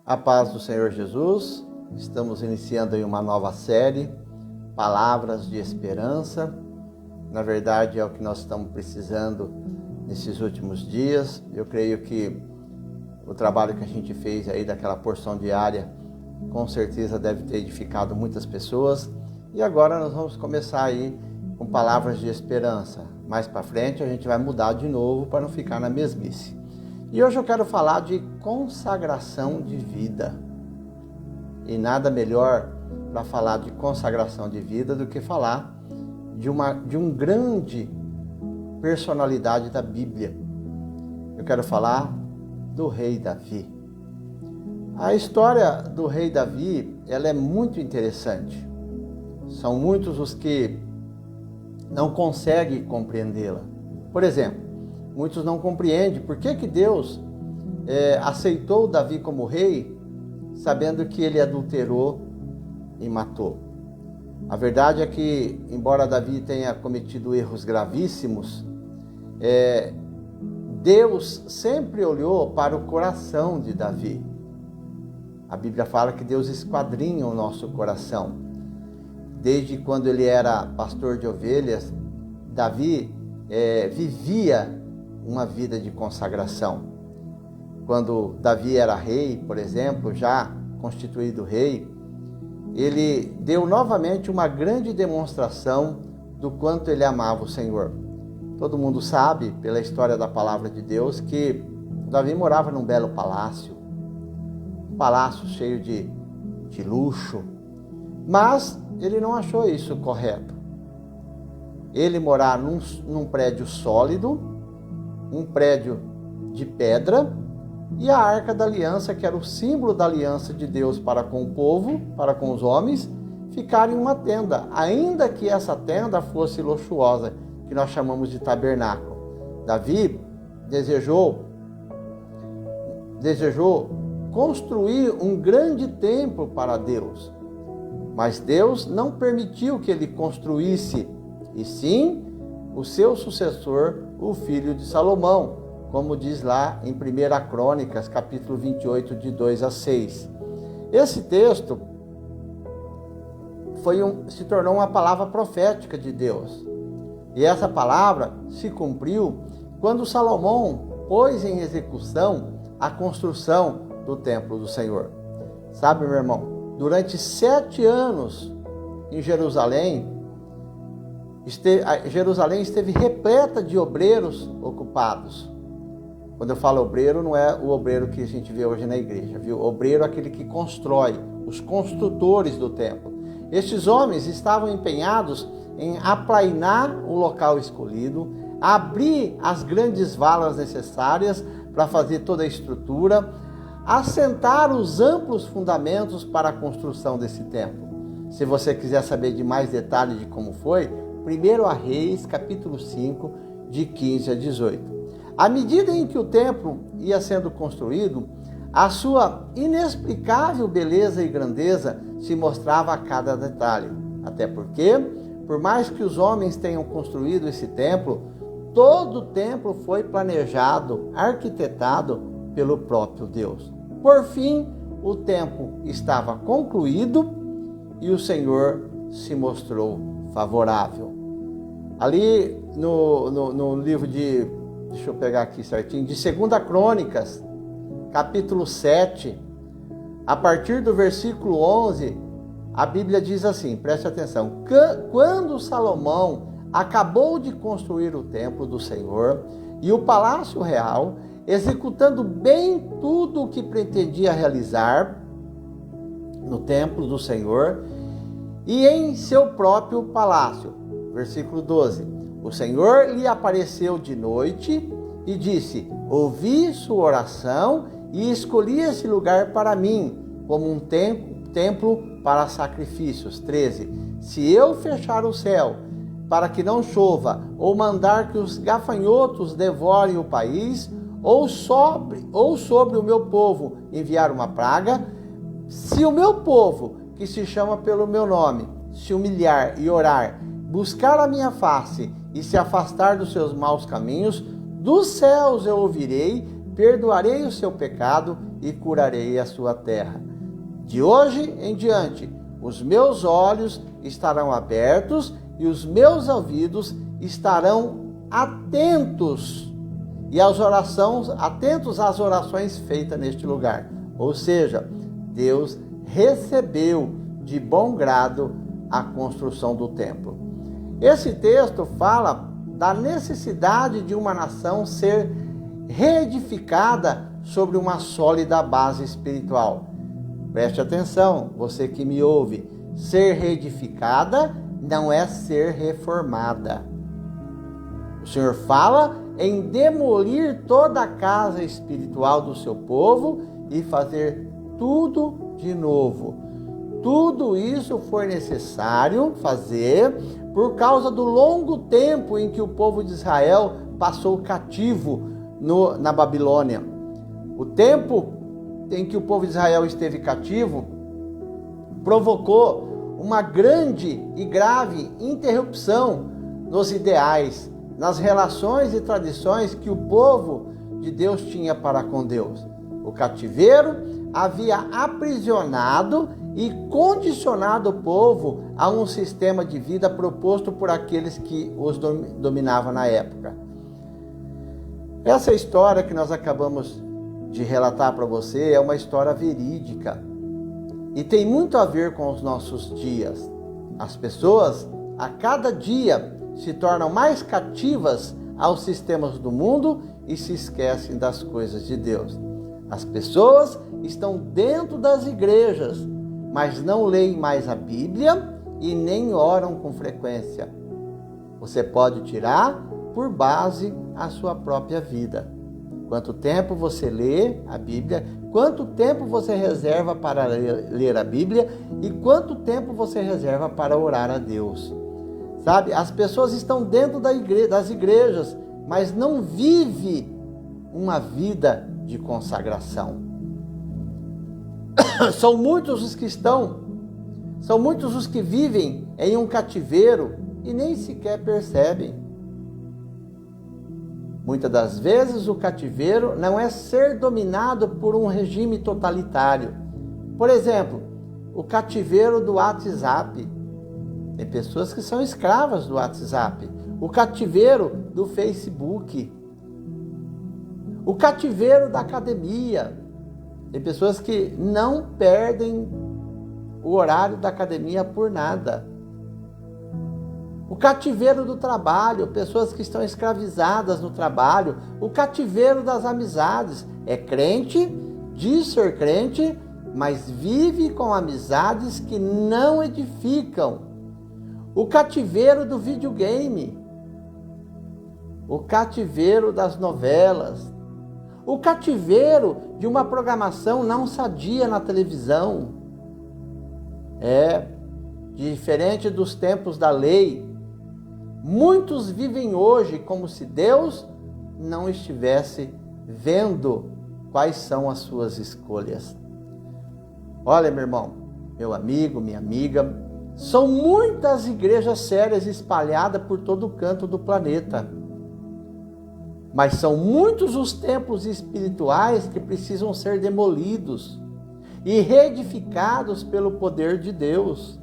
A paz do Senhor Jesus, estamos iniciando aí uma nova série, Palavras de Esperança. Na verdade é o que nós estamos precisando nesses últimos dias. Eu creio que o trabalho que a gente fez aí daquela porção diária, com certeza deve ter edificado muitas pessoas. E agora nós vamos começar aí com palavras de esperança. Mais para frente a gente vai mudar de novo para não ficar na mesmice. E hoje eu quero falar de consagração de vida. E nada melhor para falar de consagração de vida do que falar de um grande personalidade da Bíblia. Eu quero falar do rei Davi. A história do rei Davi, ela é muito interessante. São muitos os que não conseguem compreendê-la. Por exemplo, muitos não compreendem por que Deus aceitou Davi como rei, sabendo que ele adulterou e matou. A verdade é que, embora Davi tenha cometido erros gravíssimos, Deus sempre olhou para o coração de Davi. A Bíblia fala que Deus esquadrinha o nosso coração. Desde quando ele era pastor de ovelhas, Davi vivia uma vida de consagração. Quando Davi era rei, por exemplo, já constituído rei, ele deu novamente uma grande demonstração do quanto ele amava o Senhor. Todo mundo sabe, pela história da palavra de Deus, que Davi morava num belo palácio, um palácio cheio de luxo, mas ele não achou isso correto. Ele morar num prédio sólido, um prédio de pedra, e a Arca da Aliança, que era o símbolo da aliança de Deus para com o povo, para com os homens, ficar em uma tenda, ainda que essa tenda fosse luxuosa, que nós chamamos de tabernáculo. Davi desejou construir um grande templo para Deus, mas Deus não permitiu que ele construísse, e sim o seu sucessor, o filho de Salomão, como diz lá em 1 Crônicas, capítulo 28, de 2 a 6. Esse texto se tornou uma palavra profética de Deus. E essa palavra se cumpriu quando Salomão pôs em execução a construção do templo do Senhor. Sabe, meu irmão, durante 7 anos em Jerusalém esteve repleta de obreiros ocupados. Quando eu falo obreiro, não é o obreiro que a gente vê hoje na igreja, viu? O obreiro é aquele que constrói, os construtores do templo. Estes homens estavam empenhados em aplainar o local escolhido, abrir as grandes valas necessárias para fazer toda a estrutura, assentar os amplos fundamentos para a construção desse templo. Se você quiser saber de mais detalhes de como foi, 1 Reis, capítulo 5, de 15 a 18. À medida em que o templo ia sendo construído, a sua inexplicável beleza e grandeza se mostrava a cada detalhe. Até porque, por mais que os homens tenham construído esse templo, todo o templo foi planejado, arquitetado pelo próprio Deus. Por fim, o templo estava concluído e o Senhor se mostrou favorável. Ali no livro deixa eu pegar aqui certinho, de 2 Crônicas, capítulo 7, a partir do versículo 11, a Bíblia diz assim, preste atenção: quando Salomão acabou de construir o templo do Senhor e o palácio real, executando bem tudo o que pretendia realizar no templo do Senhor e em seu próprio palácio. Versículo 12. O Senhor lhe apareceu de noite e disse: ouvi sua oração e escolhi esse lugar para mim, como um templo para sacrifícios. 13. Se eu fechar o céu para que não chova, ou mandar que os gafanhotos devorem o país, ou sobre o meu povo enviar uma praga, se o meu povo, que se chama pelo meu nome, se humilhar e orar, buscar a minha face e se afastar dos seus maus caminhos, dos céus eu ouvirei, perdoarei o seu pecado e curarei a sua terra. De hoje em diante, os meus olhos estarão abertos e os meus ouvidos estarão atentos às orações feitas neste lugar. Ou seja, Deus recebeu de bom grado a construção do templo. Esse texto fala da necessidade de uma nação ser reedificada sobre uma sólida base espiritual. Preste atenção, você que me ouve, ser reedificada não é ser reformada. O Senhor fala em demolir toda a casa espiritual do seu povo e fazer tudo de novo. Tudo isso foi necessário fazer por causa do longo tempo em que o povo de Israel passou cativo na Babilônia. O tempo em que o povo de Israel esteve cativo provocou uma grande e grave interrupção nos ideais, nas relações e tradições que o povo de Deus tinha para com Deus. O cativeiro havia aprisionado e condicionado o povo a um sistema de vida proposto por aqueles que os dominavam na época. Essa história que nós acabamos de relatar para você é uma história verídica e tem muito a ver com os nossos dias. As pessoas, a cada dia, se tornam mais cativas aos sistemas do mundo e se esquecem das coisas de Deus. As pessoas estão dentro das igrejas, mas não leem mais a Bíblia e nem oram com frequência. Você pode tirar por base a sua própria vida. Quanto tempo você lê a Bíblia, quanto tempo você reserva para ler a Bíblia e quanto tempo você reserva para orar a Deus. Sabe, as pessoas estão dentro das igrejas, mas não vivem uma vida de consagração. São muitos os que vivem em um cativeiro e nem sequer percebem. Muitas das vezes o cativeiro não é ser dominado por um regime totalitário. Por exemplo, o cativeiro do WhatsApp. Tem pessoas que são escravas do WhatsApp. O cativeiro do Facebook. O cativeiro da academia. Tem pessoas que não perdem o horário da academia por nada. O cativeiro do trabalho, pessoas que estão escravizadas no trabalho. O cativeiro das amizades. É crente, diz ser crente, mas vive com amizades que não edificam. O cativeiro do videogame. O cativeiro das novelas. O cativeiro de uma programação não sadia na televisão. Diferente dos tempos da lei. Muitos vivem hoje como se Deus não estivesse vendo quais são as suas escolhas. Olha, meu irmão, meu amigo, minha amiga, são muitas igrejas sérias espalhadas por todo o canto do planeta. Mas são muitos os templos espirituais que precisam ser demolidos e reedificados pelo poder de Deus.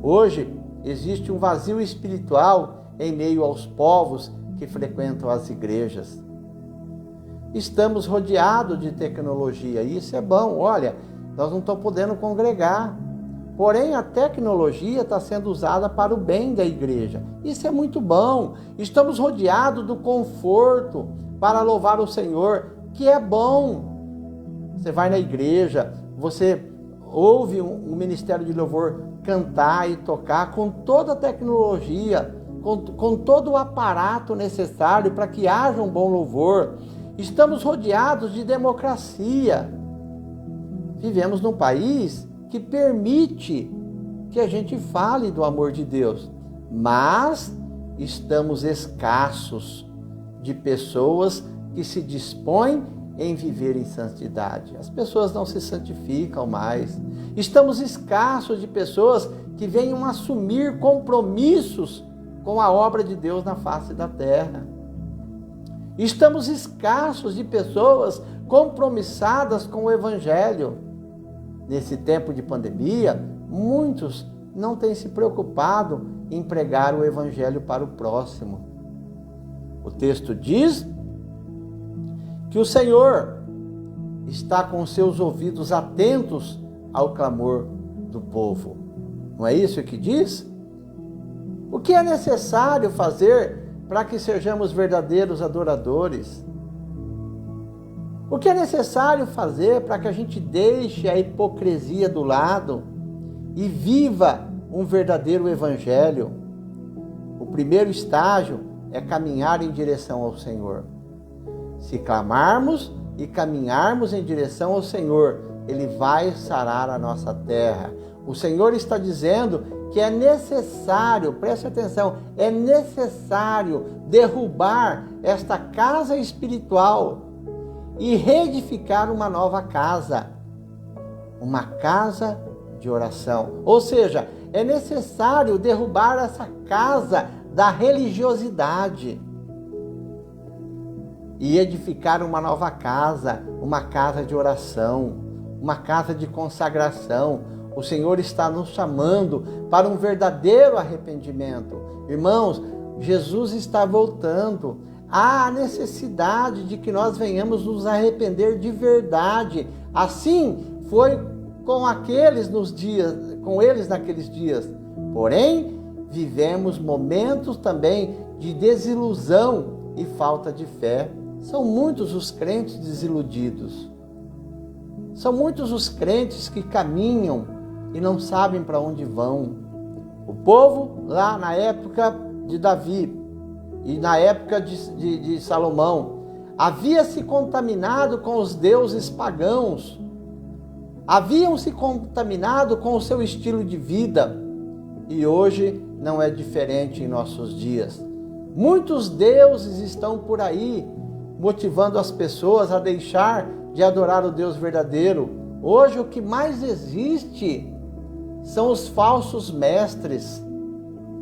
Hoje existe um vazio espiritual em meio aos povos que frequentam as igrejas. Estamos rodeados de tecnologia, e isso é bom. Olha, nós não estamos podendo congregar. Porém, a tecnologia está sendo usada para o bem da igreja. Isso é muito bom. Estamos rodeados do conforto para louvar o Senhor, que é bom. Você vai na igreja, você ouve um ministério de louvor cantar e tocar com toda a tecnologia, com todo o aparato necessário para que haja um bom louvor. Estamos rodeados de democracia. Vivemos num país que permite que a gente fale do amor de Deus, mas estamos escassos de pessoas que se dispõem em viver em santidade. As pessoas não se santificam mais. Estamos escassos de pessoas que venham assumir compromissos com a obra de Deus na face da terra. Estamos escassos de pessoas compromissadas com o Evangelho. Nesse tempo de pandemia, muitos não têm se preocupado em pregar o Evangelho para o próximo. O texto diz que o Senhor está com seus ouvidos atentos ao clamor do povo. Não é isso que diz? O que é necessário fazer para que sejamos verdadeiros adoradores? O que é necessário fazer para que a gente deixe a hipocrisia do lado e viva um verdadeiro evangelho? O primeiro estágio é caminhar em direção ao Senhor. Se clamarmos e caminharmos em direção ao Senhor, Ele vai sarar a nossa terra. O Senhor está dizendo que é necessário, preste atenção, é necessário derrubar esta casa espiritual e reedificar uma nova casa, uma casa de oração. Ou seja, é necessário derrubar essa casa da religiosidade e edificar uma nova casa, uma casa de oração, uma casa de consagração. O Senhor está nos chamando para um verdadeiro arrependimento. Irmãos, Jesus está voltando. Há a necessidade de que nós venhamos nos arrepender de verdade. Assim foi com eles naqueles dias. Porém, vivemos momentos também de desilusão e falta de fé. São muitos os crentes desiludidos. São muitos os crentes que caminham e não sabem para onde vão. O povo lá na época de Davi e na época de Salomão havia se contaminado com os deuses pagãos, haviam se contaminado com o seu estilo de vida, e hoje não é diferente em nossos dias. Muitos deuses estão por aí motivando as pessoas a deixar de adorar o Deus verdadeiro. Hoje o que mais existe são os falsos mestres,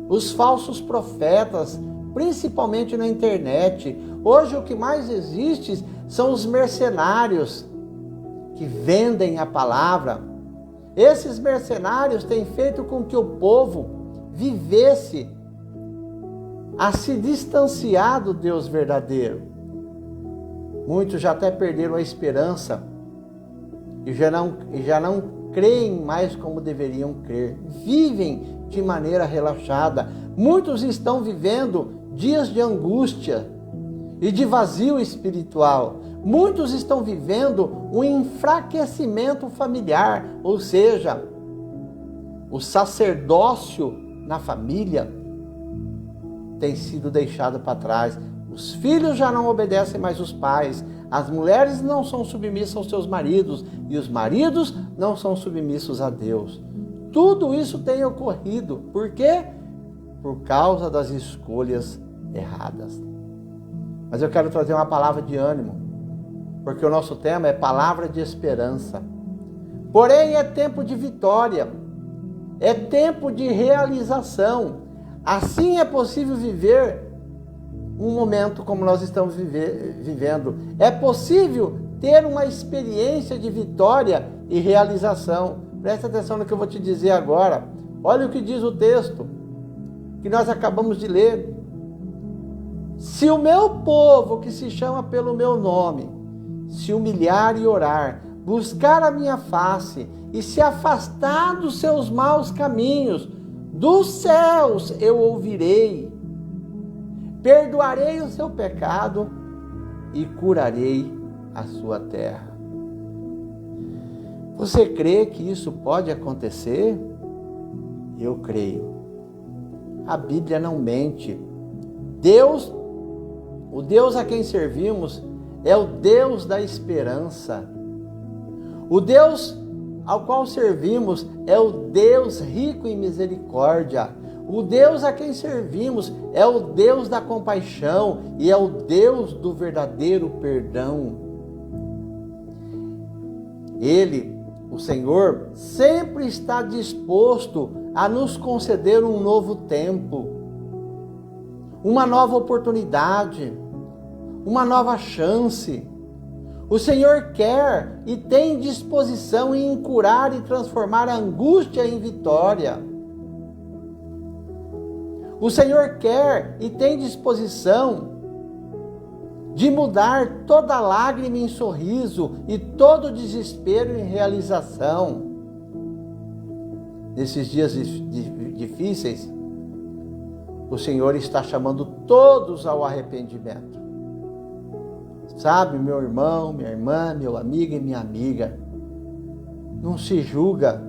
os falsos profetas, principalmente na internet. Hoje o que mais existe são os mercenários que vendem a palavra. Esses mercenários têm feito com que o povo vivesse a se distanciar do Deus verdadeiro. Muitos já até perderam a esperança e já não creem mais como deveriam crer. Vivem de maneira relaxada. Muitos estão vivendo dias de angústia e de vazio espiritual. Muitos estão vivendo um enfraquecimento familiar, ou seja, o sacerdócio na família tem sido deixado para trás. Os filhos já não obedecem mais os pais, as mulheres não são submissas aos seus maridos e os maridos não são submissos a Deus. Tudo isso tem ocorrido. Por quê? Por causa das escolhas erradas. Mas eu quero trazer uma palavra de ânimo, porque o nosso tema é palavra de esperança. Porém, é tempo de vitória, é tempo de realização. Assim é possível viver um momento como nós estamos vivendo. É possível ter uma experiência de vitória e realização. Presta atenção no que eu vou te dizer agora. Olha o que diz o texto que nós acabamos de ler. Se o meu povo, que se chama pelo meu nome, se humilhar e orar, buscar a minha face e se afastar dos seus maus caminhos, dos céus eu ouvirei, perdoarei o seu pecado e curarei a sua terra. Você crê que isso pode acontecer? Eu creio. A Bíblia não mente. O Deus a quem servimos é o Deus da esperança. O Deus ao qual servimos é o Deus rico em misericórdia. O Deus a quem servimos é o Deus da compaixão e é o Deus do verdadeiro perdão. Ele, o Senhor, sempre está disposto a nos conceder um novo tempo, uma nova oportunidade, uma nova chance, O Senhor quer e tem disposição em curar e transformar a angústia em vitória. O Senhor quer e tem disposição de mudar toda lágrima em sorriso e todo desespero em realização. Nesses dias difíceis, o Senhor está chamando todos ao arrependimento. Sabe, meu irmão, minha irmã, meu amigo e minha amiga, não se julga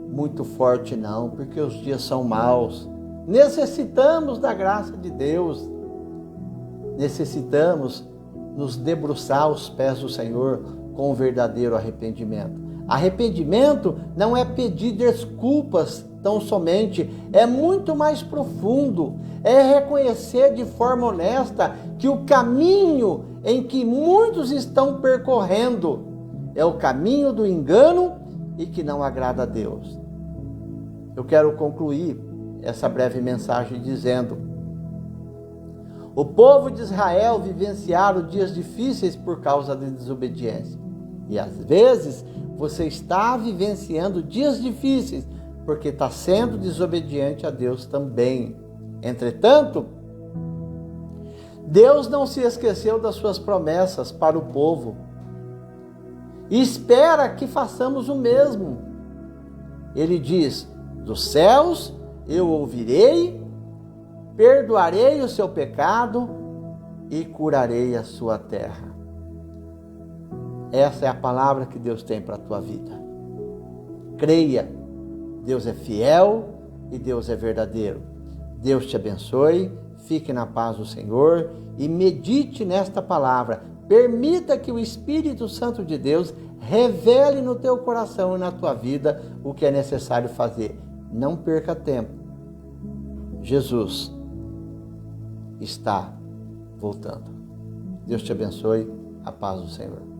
muito forte não, porque os dias são maus. Necessitamos da graça de Deus. Necessitamos nos debruçar aos pés do Senhor com o verdadeiro arrependimento. Arrependimento não é pedir desculpas tão somente, é muito mais profundo. É reconhecer de forma honesta que o caminho em que muitos estão percorrendo é o caminho do engano e que não agrada a Deus. Eu quero concluir essa breve mensagem dizendo: o povo de Israel vivenciaram dias difíceis por causa da desobediência. E às vezes você está vivenciando dias difíceis porque está sendo desobediente a Deus também. Entretanto, Deus não se esqueceu das suas promessas para o povo e espera que façamos o mesmo. Ele diz: dos céus eu ouvirei, perdoarei o seu pecado e curarei a sua terra. Essa é a palavra que Deus tem para a tua vida. Creia, Deus é fiel e Deus é verdadeiro. Deus te abençoe, fique na paz do Senhor e medite nesta palavra. Permita que o Espírito Santo de Deus revele no teu coração e na tua vida o que é necessário fazer. Não perca tempo. Jesus está voltando. Deus te abençoe. A paz do Senhor.